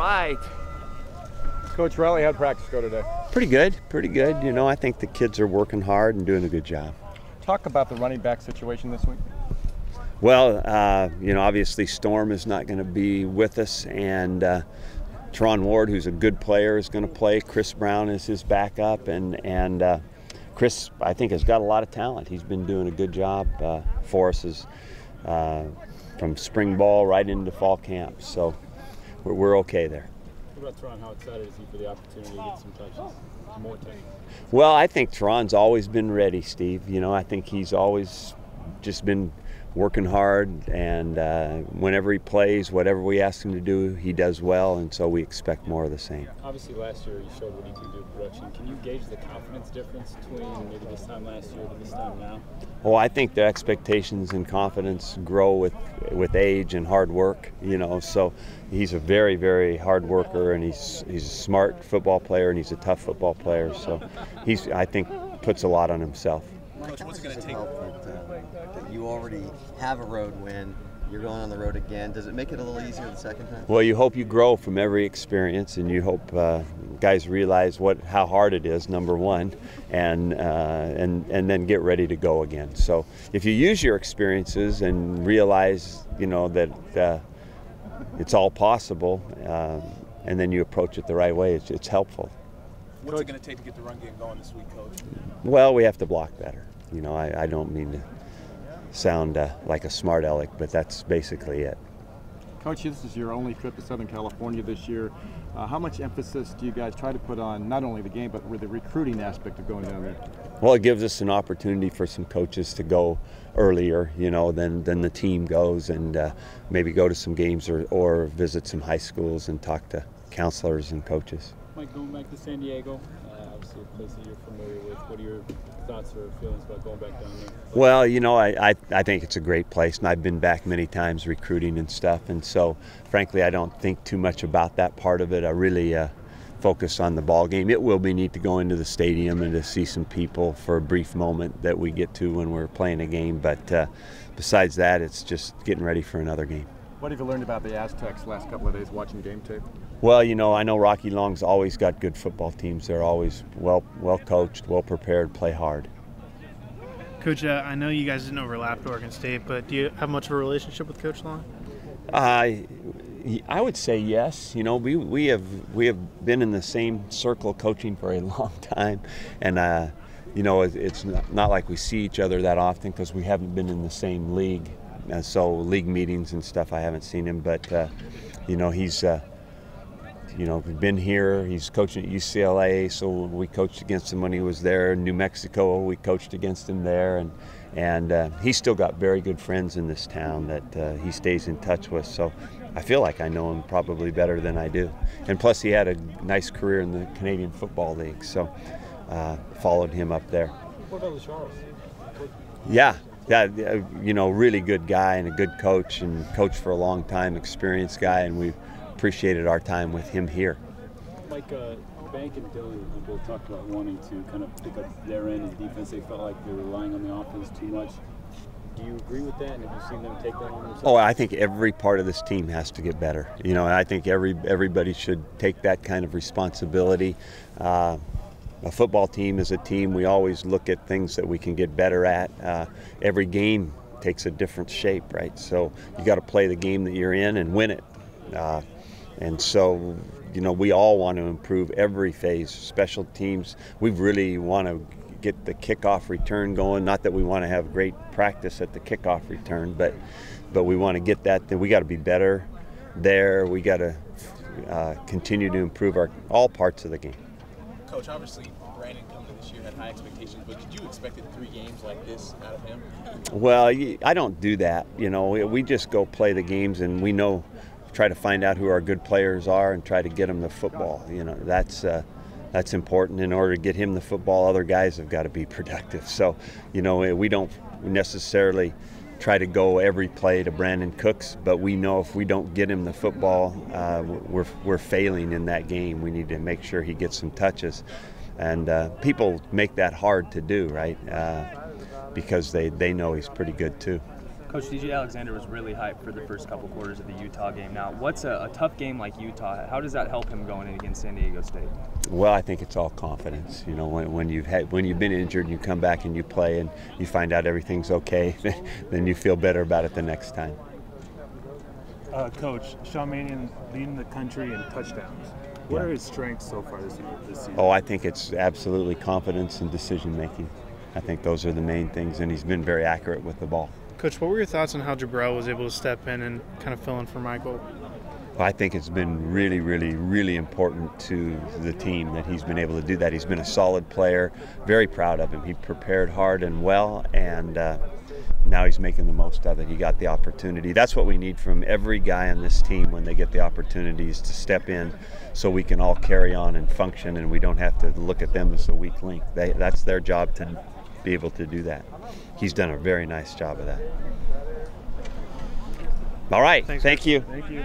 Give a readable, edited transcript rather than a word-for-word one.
right. Coach Riley, how'd practice go today? Pretty good, pretty good. You know, I think the kids are working hard and doing a good job. Talk about the running back situation this week. Well, you know, obviously Storm is not going to be with us, and Teron Ward, who's a good player, is going to play. Chris Brown is his backup, and Chris, I think, has got a lot of talent. He's been doing a good job for us from spring ball right into fall camp, so we're okay there. What about Teron? How excited is he for the opportunity to get some touches, more touches? Well, I think Teron's always been ready, Steve. You know, I think he's always just been working hard, and whenever he plays, whatever we ask him to do, he does well, and so we expect more of the same. Obviously, last year he showed what he could do in production. Can you gauge the confidence difference between maybe this time last year to this time now? Well, I think the expectations and confidence grow with age and hard work. You know, so he's a very, very hard worker, and he's a smart football player, and he's a tough football player. So I think, puts a lot on himself. Coach, what's it going to take that you already have a road win? You're going on the road again. Does it make it a little easier the second time? Well, you hope you grow from every experience, and you hope guys realize how hard it is, number one, and then get ready to go again. So if you use your experiences and realize, you know, that it's all possible, and then you approach it the right way, it's helpful. What's it going to take to get the run game going this week, Coach? Well, we have to block better. You know, I don't mean to sound like a smart aleck, but that's basically it. Coach, this is your only trip to Southern California this year. How much emphasis do you guys try to put on not only the game, but the recruiting aspect of going down there? Well, it gives us an opportunity for some coaches to go earlier, you know, than the team goes, and maybe go to some games or visit some high schools and talk to counselors and coaches. Mike, going back to San Diego, obviously a place that you're familiar with. What are your thoughts or feelings about going back down there? Well, you know, I think it's a great place, and I've been back many times recruiting and stuff, and so frankly I don't think too much about that part of it. I really focus on the ball game. It will be neat to go into the stadium and to see some people for a brief moment that we get to when we're playing a game, but besides that, it's just getting ready for another game. What have you learned about the Aztecs last couple of days watching game tape? Well, you know, I know Rocky Long's always got good football teams. They're always well coached, well prepared, play hard. Coach, I know you guys didn't overlap at Oregon State, but do you have much of a relationship with Coach Long? I would say yes. You know, we have been in the same circle coaching for a long time, and you know, it's not like we see each other that often because we haven't been in the same league. So league meetings and stuff, I haven't seen him, but you know, he's you know, been here. He's coaching at UCLA, so we coached against him when he was there. In New Mexico, we coached against him there, and he's still got very good friends in this town that he stays in touch with. So I feel like I know him probably better than I do. And plus, he had a nice career in the Canadian Football League, so followed him up there. What about Charles? Yeah, you know, really good guy and a good coach, and coached for a long time, experienced guy, and we appreciated our time with him here. Mike, Bank and Dylan have both talked about wanting to kind of pick up their end of defense. They felt like they were relying on the offense too much. Do you agree with that, and have you seen them take that on themselves? Oh, I think every part of this team has to get better. You know, I think everybody should take that kind of responsibility. A football team is a team. We always look at things that we can get better at. Every game takes a different shape, right? So you got to play the game that you're in and win it. And so, you know, we all want to improve every phase. Special teams, we really want to get the kickoff return going. Not that we want to have great practice at the kickoff return, but we want to get that. We got to be better there. We got to continue to improve all parts of the game. Coach, obviously Brandon coming to this year had high expectations, but did you expect 3 games like this out of him? Well, I don't do that. You know, we just go play the games, and we know. Try to find out who our good players are and try to get them the football. You know, that's important. In order to get him the football, other guys have got to be productive. So, you know, we don't necessarily try to go every play to Brandon Cooks, but we know if we don't get him the football, we're failing in that game. We need to make sure he gets some touches, and people make that hard to do, right? Because they know he's pretty good too. Coach, DJ Alexander was really hyped for the first couple quarters of the Utah game. Now, what's a tough game like Utah? How does that help him going in against San Diego State? Well, I think it's all confidence. You know, when you've been injured and you come back and you play and you find out everything's okay, then you feel better about it the next time. Coach, Sean Mannion leading the country in touchdowns. What are his strengths so far this season? Oh, I think it's absolutely confidence and decision making. I think those are the main things, and he's been very accurate with the ball. Coach, what were your thoughts on how Jabril was able to step in and kind of fill in for Michael? Well, I think it's been really, really, really important to the team that he's been able to do that. He's been a solid player, very proud of him. He prepared hard and well, and now he's making the most of it. He got the opportunity. That's what we need from every guy on this team when they get the opportunities to step in so we can all carry on and function and we don't have to look at them as a weak link. That's their job to be able to do that. He's done a very nice job of that. All right. Thanks, Thank you. Thank you.